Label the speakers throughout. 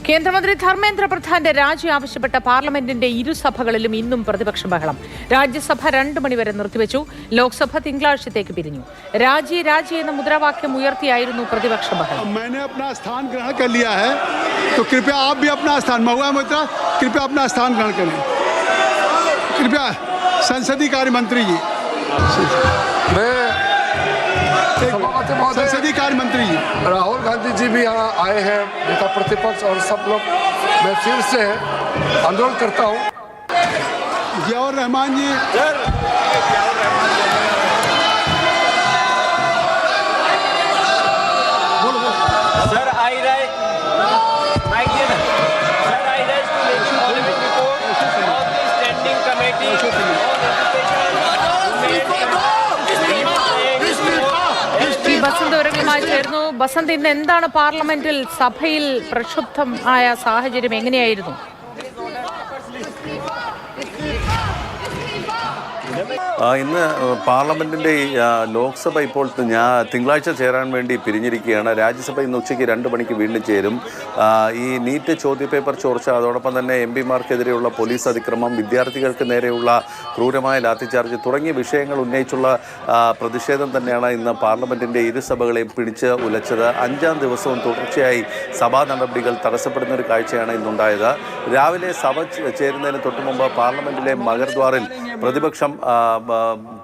Speaker 1: കേന്ദ്രമന്ത്രി ധർമ്മേന്ദ്ര പ്രധാന്റെ രാജി ആവശ്യപ്പെട്ട പാർലമെന്റിന്റെ ഇരുസഭകളിലും ഇന്നും പ്രതിപക്ഷ ബഹളം. രാജ്യസഭ 2 മണിവരെ നിർത്തിവെച്ചു. ലോക്സഭ തിങ്കളാഴ്ചത്തേക്ക് പിരിഞ്ഞു. രാജി രാജി എന്ന മുദ്രാവാക്യം ഉയർത്തിയായിരുന്നു പ്രതിപക്ഷ ബഹളം.
Speaker 2: संसदीय कार्य मंत्री जी, संसदीय कार्य मंत्री जी
Speaker 3: राहुल गांधी जी भी यहाँ आए हैं, नेता प्रतिपक्ष और सब लोग। मैं फिर से आंदोलन करता हूँ।
Speaker 2: Ziaur Rahman ji,
Speaker 4: sir I right mike sir I right to let you all report of the standing committee
Speaker 1: ബസന്തവരങ്ങളുമായി ചേർന്നു. ബസന്ത്, ഇന്ന് എന്താണ് പാർലമെന്റിൽ സഭയിൽ പ്രക്ഷുബ്ധമായ സാഹചര്യം എങ്ങനെയായിരുന്നു?
Speaker 5: ഇന്ന് പാർലമെൻറ്റിൻ്റെ ലോക്സഭ ഇപ്പോൾ തിങ്കളാഴ്ച ചേരാൻ വേണ്ടി പിരിഞ്ഞിരിക്കുകയാണ്. രാജ്യസഭ ഇന്ന് ഉച്ചയ്ക്ക് 2 മണിക്ക് വീണ്ടും ചേരും. ഈ നീറ്റ് ചോദ്യപേപ്പർ ചോർച്ച, അതോടൊപ്പം തന്നെ എംപിമാർക്കെതിരെയുള്ള പോലീസ് അതിക്രമം, വിദ്യാർത്ഥികൾക്ക് നേരെയുള്ള ക്രൂരമായ ലാത്തിച്ചാർജ് തുടങ്ങിയ വിഷയങ്ങൾ ഉന്നയിച്ചുള്ള പ്രതിഷേധം തന്നെയാണ് ഇന്ന് പാർലമെൻറ്റിൻ്റെ ഇരുസഭകളെയും പിടിച്ച് ഉലച്ചത്. 5ാം ദിവസവും തുടർച്ചയായി സഭാ നടപടികൾ തടസ്സപ്പെടുന്ന ഒരു കാഴ്ചയാണ് ഇന്നുണ്ടായത്. രാവിലെ സഭ ചേരുന്നതിന് തൊട്ടുമുമ്പ് പാർലമെൻറ്റിലെ മഗർദ്വാറിൽ പ്രതിപക്ഷം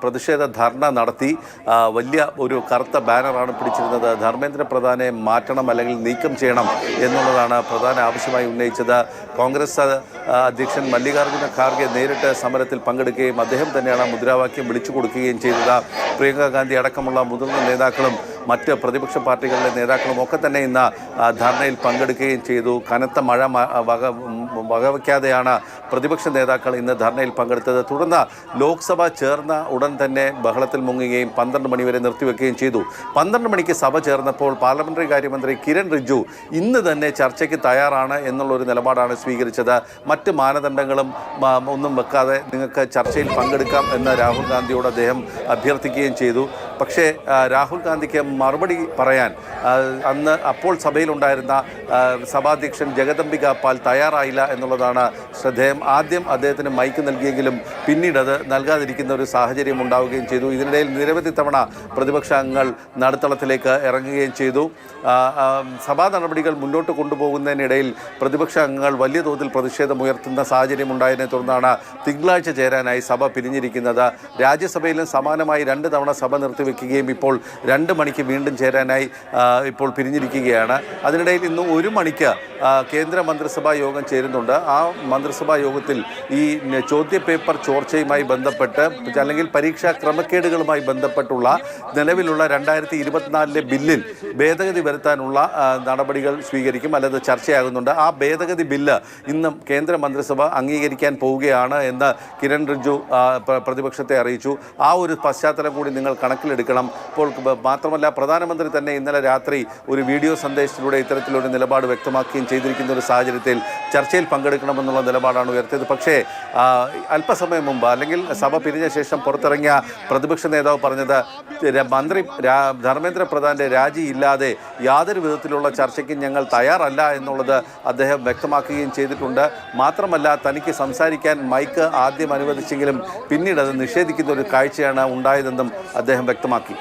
Speaker 5: പ്രതിഷേധ ധർണ നടത്തി. വലിയ ഒരു കറുത്ത ബാനറാണ് പിടിച്ചിരുന്നത്. ധർമ്മേന്ദ്ര പ്രധാനെ മാറ്റണം അല്ലെങ്കിൽ നീക്കം ചെയ്യണം എന്നുള്ളതാണ് പ്രധാന ആവശ്യമായി ഉന്നയിച്ചത്. കോൺഗ്രസ് അധ്യക്ഷൻ മല്ലികാർജ്ജുന ഖാർഗെ നേരിട്ട് സമരത്തിൽ പങ്കെടുക്കുകയും അദ്ദേഹം തന്നെയാണ് മുദ്രാവാക്യം വിളിച്ചു കൊടുക്കുകയും ചെയ്തത്. പ്രിയങ്ക ഗാന്ധി അടക്കമുള്ള മുതിർന്ന നേതാക്കളും മറ്റ് പ്രതിപക്ഷ പാർട്ടികളിലെ നേതാക്കളും ഒക്കെ തന്നെ ഇന്ന് ധർണയിൽ പങ്കെടുക്കുകയും ചെയ്തു. കനത്ത മഴ വകവയ്ക്കാതെയാണ് പ്രതിപക്ഷ നേതാക്കൾ ഇന്ന് ധർണയിൽ പങ്കെടുത്തത്. തുടർന്ന് ലോക്സഭ ചേർന്ന ഉടൻ തന്നെ ബഹളത്തിൽ മുങ്ങുകയും 12 മണിവരെ നിർത്തിവെക്കുകയും ചെയ്തു. 12 മണിക്ക് സഭ ചേർന്നപ്പോൾ പാർലമെന്ററി കാര്യമന്ത്രി കിരൺ റിജ്ജു ഇന്ന് തന്നെ ചർച്ചയ്ക്ക് തയ്യാറാണ് എന്നുള്ളൊരു നിലപാടാണ് സ്വീകരിച്ചത്. മറ്റ് മാനദണ്ഡങ്ങളും ഒന്നും വെക്കാതെ നിങ്ങൾക്ക് ചർച്ചയിൽ പങ്കെടുക്കാം എന്ന് രാഹുൽ ഗാന്ധിയോട് അദ്ദേഹം അഭ്യർത്ഥിക്കുകയും ചെയ്തു. പക്ഷേ രാഹുൽ ഗാന്ധിക്ക് മറുപടി പറയാൻ അപ്പോൾ സഭയിലുണ്ടായിരുന്ന സഭാധ്യക്ഷൻ ജഗദംബിക പാൽ തയ്യാറായില്ല എന്നുള്ളതാണ് ശ്രദ്ധേയം. ആദ്യം അദ്ദേഹത്തിന് മൈക്ക് നൽകിയെങ്കിലും പിന്നീട് അത് നൽകാതിരിക്കുന്ന ഒരു സാഹചര്യം ഉണ്ടാവുകയും ചെയ്തു. ഇതിനിടയിൽ നിരവധി തവണ പ്രതിപക്ഷ അംഗങ്ങൾ നടുത്തളത്തിലേക്ക് ഇറങ്ങുകയും ചെയ്തു. സഭാ നടപടികൾ മുന്നോട്ട് കൊണ്ടുപോകുന്നതിനിടയിൽ പ്രതിപക്ഷ അംഗങ്ങൾ വലിയ തോതിൽ പ്രതിഷേധമുയർത്തുന്ന സാഹചര്യം ഉണ്ടായതിനെ തുടർന്നാണ് തിങ്കളാഴ്ച ചേരാനായി സഭ പിരിഞ്ഞിരിക്കുന്നത്. രാജ്യസഭയിലും സമാനമായി 2 തവണ സഭ നിർത്തിവെക്കുകയും ഇപ്പോൾ 2 മണിക്ക് വീണ്ടും ചേരാനായി ഇപ്പോൾ പിരിഞ്ഞിരിക്കുകയാണ്. അതിനിടയിൽ ഇന്ന് 1 മണിക്ക് കേന്ദ്ര മന്ത്രിസഭാ യോഗം ചേരുന്നുണ്ട്. ആ മന്ത്രിസഭാ യോഗത്തിൽ ഈ ചോദ്യപേപ്പർ ചോർച്ചയുമായി ബന്ധപ്പെട്ട് അല്ലെങ്കിൽ പരീക്ഷാ ക്രമക്കേടുകളുമായി ബന്ധപ്പെട്ടുള്ള നിലവിലുള്ള 2024 ബില്ലിൽ ഭേദഗതി വരുത്താനുള്ള നടപടികൾ സ്വീകരിക്കും, അല്ലാതെ ചർച്ചയാകുന്നുണ്ട്. ആ ഭേദഗതി ബില്ല് ഇന്നും കേന്ദ്ര മന്ത്രിസഭ അംഗീകരിക്കാൻ പോവുകയാണ് എന്ന് കിരൺ റിജ്ജു പ്രതിപക്ഷത്തെ അറിയിച്ചു. ആ ഒരു പശ്ചാത്തലം കൂടി നിങ്ങൾ കണക്കിലെടുക്കണം. ഇപ്പോൾ മാത്രമല്ല, പ്രധാനമന്ത്രി തന്നെ ഇന്നലെ രാത്രി ഒരു വീഡിയോ സന്ദേശത്തിലൂടെ ഇത്തരത്തിലൊരു നിലപാട് വ്യക്തമാക്കുകയും ചെയ്തിരിക്കുന്ന ഒരു സാഹചര്യത്തിൽ ചർച്ചയിൽ പങ്കെടുക്കണമെന്നുള്ള നിലപാടാണ് ഉയർത്തിയത്. പക്ഷേ അല്പസമയം മുമ്പ് അല്ലെങ്കിൽ സഭ പിരിഞ്ഞ ശേഷം പുറത്തിറങ്ങിയ പ്രതിപക്ഷ നേതാവ് പറഞ്ഞത് മന്ത്രി ധർമ്മേന്ദ്ര പ്രധാന്റെ രാജിയില്ലാതെ യാതൊരു വിധത്തിലുള്ള ചർച്ചയ്ക്കും ഞങ്ങൾ തയ്യാറല്ല എന്നുള്ളത് അദ്ദേഹം വ്യക്തമാക്കുകയും ചെയ്തിട്ടുണ്ട്. മാത്രമല്ല, തനിക്ക് സംസാരിക്കാൻ മൈക്ക് ആദ്യം അനുവദിച്ചെങ്കിലും പിന്നീട് അത് നിഷേധിക്കുന്ന ഒരു കാഴ്ചയാണ് ഉണ്ടായതെന്നും അദ്ദേഹം വ്യക്തമാക്കി.